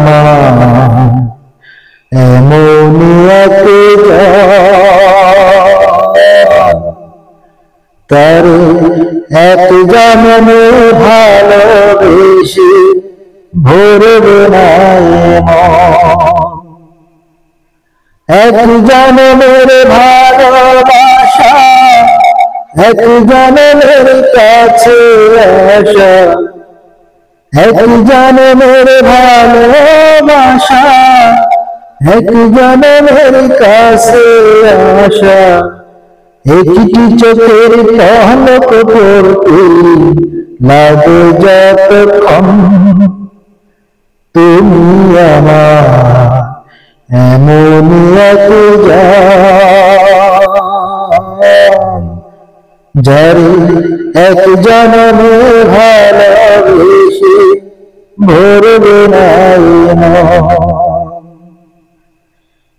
আমার এমনই এক তারে এক জন্মে ভালোবেসে ভরবে না এক জন্মের ভালোবাসা এক জন্মের কাছে আসা এক জন্মের ভালোবাসা এক জন্মের কাছে আসা একটি চোখের পলক পড়তে লাগে যতক্ষণ তুমি আমার এমনই এক যারে এক জন্মে ভালোবেসে ভরবে না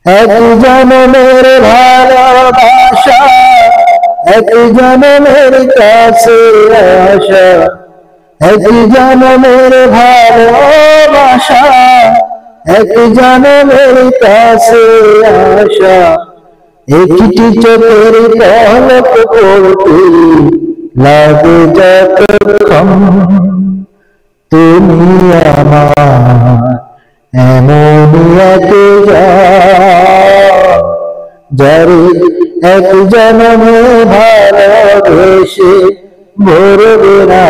এক জন্মের ভালোবাসা এক জন্মের কাছে আসা এক জন্মের ভালোবাসা এক জন্মের কাছে আসা একটি চোখের পলক পড়তে লাগে যতক্ষণ তুমি আমার এমনই এক যারে এক জন্মে ভালোবেসে ভরবে না